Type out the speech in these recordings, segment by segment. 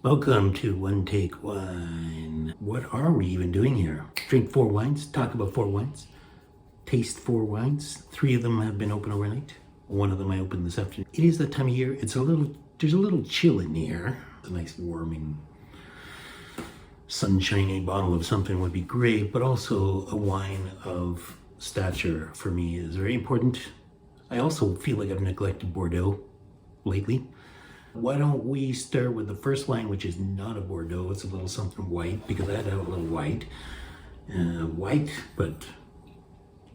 Welcome to One Take Wine. What are we even doing here? Drink 4 wines, talk about 4 wines, taste 4 wines. 3 of them have been open overnight. 1 of them I opened this afternoon. It is that time of year. There's a little chill in the air. A nice warming, sunshiny bottle of something would be great, but also a wine of stature for me is very important. I also feel like I've neglected Bordeaux lately. Why don't we start with the first wine, which is not a Bordeaux. It's a little something white, because I had to have a little white. White, but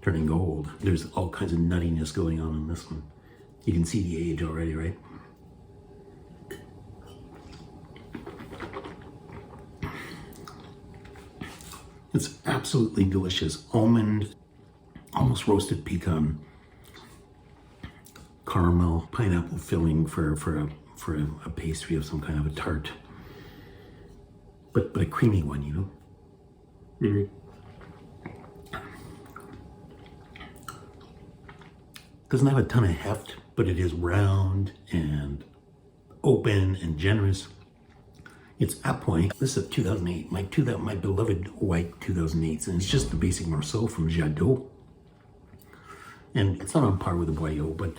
turning gold. There's all kinds of nuttiness going on in this one. You can see the age already, right? It's absolutely delicious. Almond, almost roasted pecan, caramel, pineapple filling for a pastry of some kind of a tart, but a creamy one, you know. Doesn't have a ton of heft, but it is round and open and generous. It's à point. This is a 2008, my beloved white 2008s, and it's just the basic Meursault from Jadot. And it's not on par with the Boyau, but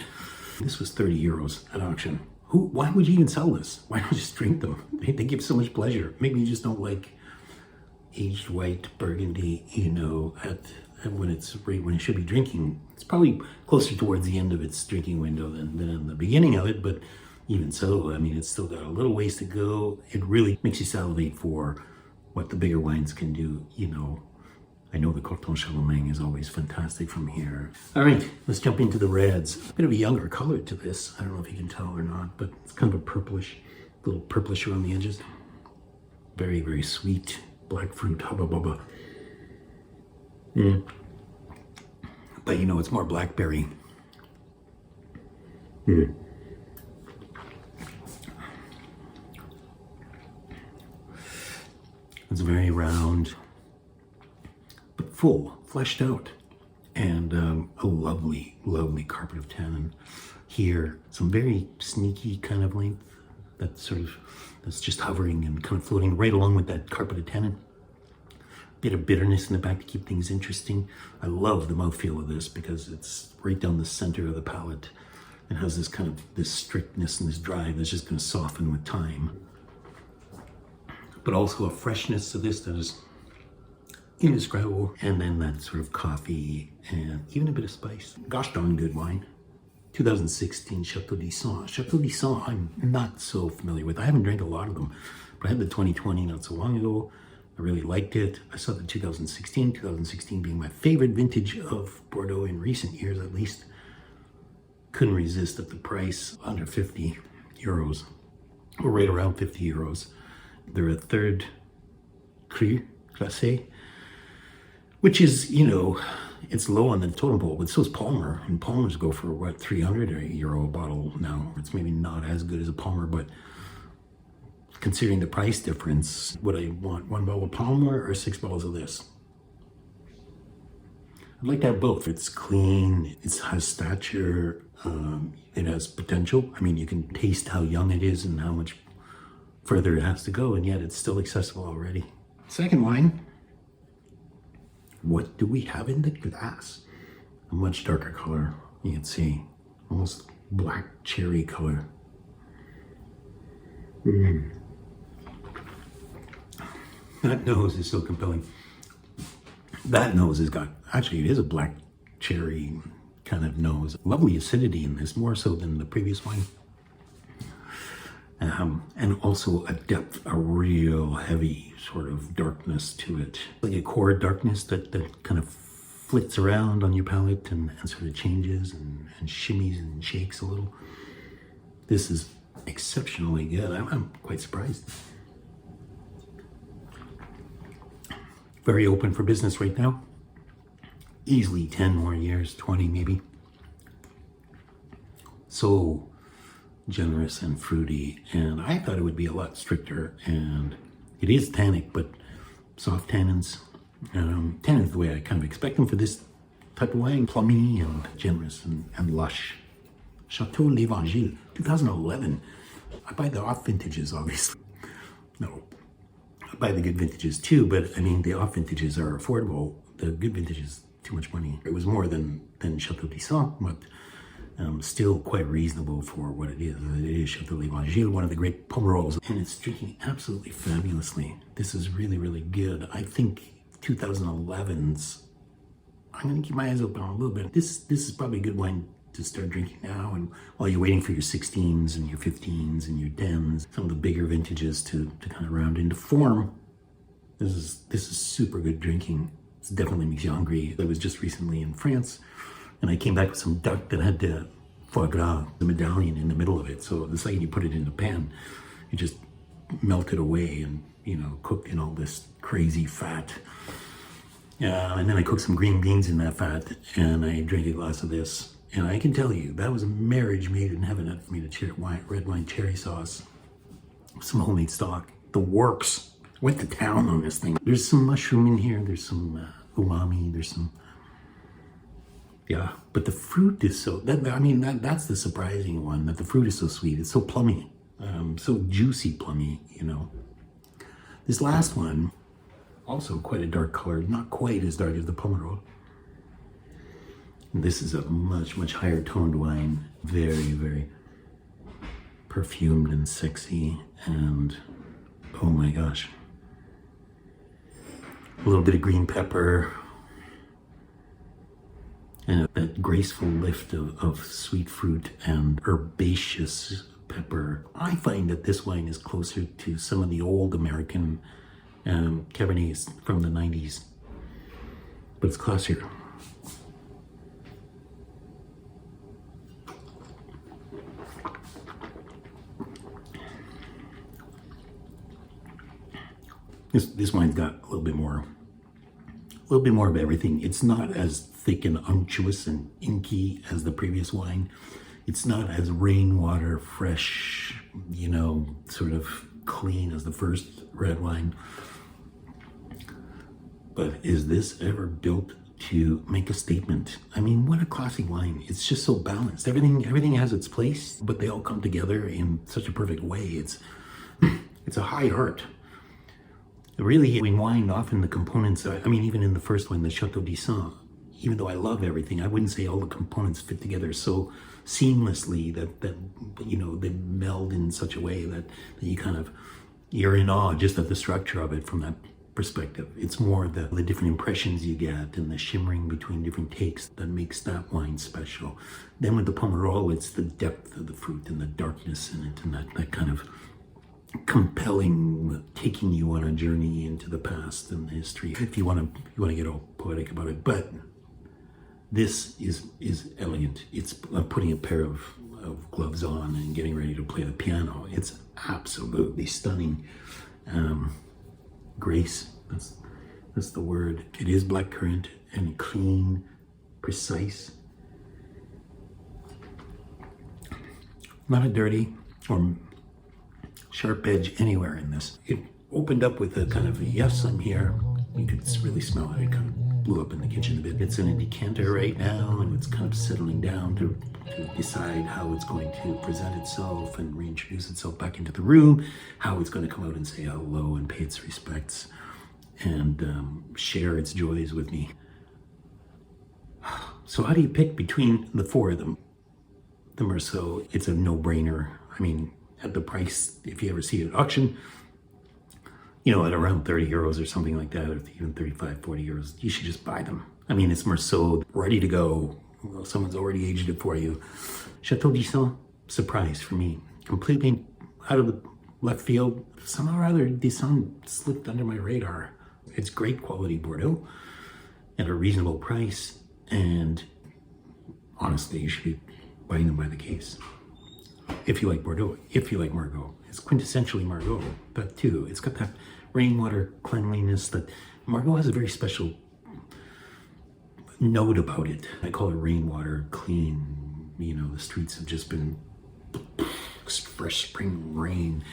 this was 30 euros at auction. Why would you even sell this? Why not just drink them? They give so much pleasure. Maybe you just don't like aged white Burgundy, you know, when it should be drinking. It's probably closer towards the end of its drinking window than in the beginning of it, but even so, I mean, it's still got a little ways to go. It really makes you salivate for what the bigger wines can do, you know. I know the Coton Chalamet is always fantastic from here. All right, let's jump into the reds. A bit of a younger color to this. I don't know if you can tell or not, but it's kind of a purplish, little purplish around the edges. Very, very sweet. Black fruit, hubba bubba. But you know, it's more blackberry. It's very round, but full, fleshed out, and a lovely, lovely carpet of tannin. Here, some very sneaky kind of length that's just hovering and kind of floating right along with that carpet of tannin. Bit of bitterness in the back to keep things interesting. I love the mouthfeel of this because it's right down the center of the palate. It has this kind of this strictness and this drive that's just going to soften with time. But also a freshness to this that is indescribable. And then that sort of coffee and even a bit of spice. Gosh darn good wine. 2016 Chateau D'Issan. Chateau D'Issan I'm not so familiar with. I haven't drank a lot of them, but I had the 2020 not so long ago. I really liked it. I saw the 2016 being my favorite vintage of Bordeaux in recent years at least. Couldn't resist at the price, under 50 euros, or right around 50 euros. They're a third cru, classé, which is, you know, it's low on the totem pole, but so is Palmer. And Palmers go for, what, 300 euro a bottle now. It's maybe not as good as a Palmer, but considering the price difference, would I want 1 bottle of Palmer or 6 bottles of this? I'd like to have both. It's clean, it has stature, it has potential. I mean, you can taste how young it is and how much further it has to go, and yet it's still accessible already. Second wine. What do we have in the glass? A much darker color, you can see. Almost black cherry color. That nose is so compelling. That nose has got, actually it is a black cherry kind of nose. Lovely acidity in this, more so than the previous wine. And also a depth, a real heavy sort of darkness to it. Like a core darkness that kind of flits around on your palate and sort of changes and shimmies and shakes a little. This is exceptionally good. I'm quite surprised. Very open for business right now. Easily 10 more years, 20 maybe. So generous and fruity, and I thought it would be a lot stricter, and it is tannic, but soft tannins. Tannins the way I kind of expect them for this type of wine, plummy and generous and lush. Chateau L'Évangile, 2011. I buy the off vintages, obviously. No, I buy the good vintages too, but I mean, the off vintages are affordable. The good vintages, too much money. It was more than Chateau D'Issan, but still quite reasonable for what it is. It is Chateau L'Évangile, one of the great Pomerols, and it's drinking absolutely fabulously. This is really, really good. I think 2011's, I'm going to keep my eyes open on a little bit. This is probably a good wine to start drinking now, and while you're waiting for your 16s and your 15s and your 10s, some of the bigger vintages to kind of round into form. This is super good drinking. It definitely makes you hungry. I was just recently in France, and I came back with some duck that had the foie gras, the medallion in the middle of it. So the second you put it in the pan, it just melted away and, you know, cooked in all this crazy fat. And then I cooked some green beans in that fat, and I drank a glass of this. And I can tell you, that was a marriage made in heaven. I made a red wine cherry sauce, some homemade stock, the works. Went to town on this thing. There's some mushroom in here. There's some umami. There's some, yeah. But the fruit is so, that's the surprising one, that the fruit is so sweet. It's so plummy, so juicy plummy, you know. This last one, also quite a dark color, not quite as dark as the Pomerol. This is a much, much higher toned wine. Very, very perfumed and sexy. And oh my gosh. A little bit of green pepper. And that graceful lift of sweet fruit and herbaceous pepper. I find that this wine is closer to some of the old American Cabernets from the 90s. But it's classier. This wine's got a little bit more of everything. It's not as thick and unctuous and inky as the previous wine. It's not as rainwater fresh, you know, sort of clean as the first red wine. But is this ever built to make a statement? I mean, what a classy wine. It's just so balanced. Everything has its place, but they all come together in such a perfect way. It's a high art. Really, in wine, often the components, I mean, even in the first one, the Chateau D'Issan, even though I love everything, I wouldn't say all the components fit together so seamlessly that you know, they meld in such a way that you're in awe just at the structure of it from that perspective. It's more the different impressions you get and the shimmering between different takes that makes that wine special. Then with the Pomerol, it's the depth of the fruit and the darkness in it and that kind of compelling, taking you on a journey into the past and the history, if you want to get all poetic about it. But this is elegant. It's putting a pair of gloves on and getting ready to play the piano. It's absolutely stunning. Grace, that's the word. It is blackcurrant and clean, precise. Not a dirty or sharp edge anywhere in this. It opened up with a kind of, yes, I'm here. You could really smell it. It kind of blew up in the kitchen a bit. It's in a decanter right now, and it's kind of settling down to decide how it's going to present itself and reintroduce itself back into the room, how it's going to come out and say hello and pay its respects and share its joys with me. So how do you pick between the four of them? The Meursault, it's a no-brainer. I mean, at the price, if you ever see it at auction, you know, at around 30 euros or something like that, or even 35, 40 euros, you should just buy them. I mean, it's Meursault, ready to go. Well, someone's already aged it for you. Chateau D'Issan, surprise for me. Completely out of the left field. Somehow or other, D'Issan slipped under my radar. It's great quality Bordeaux at a reasonable price, and honestly, you should be buying them by the case. If you like Bordeaux, if you like Margaux. It's quintessentially Margaux, but too, it's got that rainwater cleanliness that Margaux has a very special note about it. I call it rainwater clean. You know, the streets have just been fresh spring rain.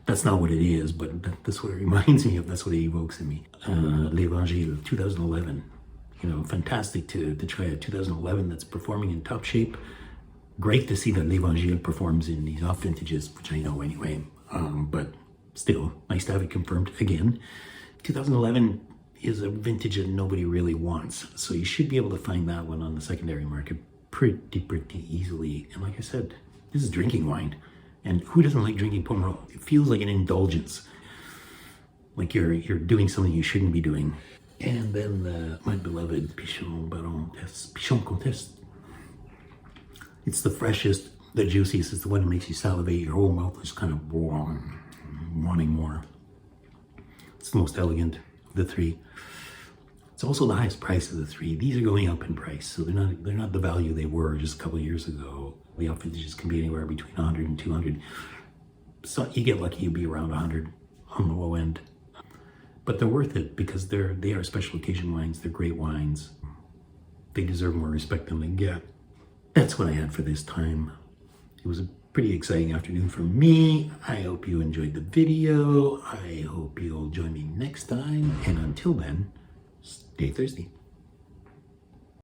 That's not what it is, but that's what it reminds me of. That's what it evokes in me. L'Évangile, 2011. You know, fantastic to try a 2011 that's performing in top shape. Great to see that L'Évangile performs in these off vintages, which I know anyway, but still nice to have it confirmed again. 2011 is a vintage that nobody really wants, so you should be able to find that one on the secondary market pretty easily. And like I said, this is drinking wine, and who doesn't like drinking Pomerol? It feels like an indulgence, like you're doing something you shouldn't be doing. And then my beloved Pichon Comtesse. It's the freshest, the juiciest. It's the one that makes you salivate. Your whole mouth is kind of wanting more. It's the most elegant of the three. It's also the highest price of the three. These are going up in price, so they're not the value they were just a couple of years ago. The vintages can be anywhere between 100 and 200. So you get lucky, you'll be around 100 on the low end. But they're worth it because they are special occasion wines. They're great wines. They deserve more respect than they get. That's what I had for this time. It was a pretty exciting afternoon for me. I hope you enjoyed the video. I hope you'll join me next time. And until then, stay thirsty.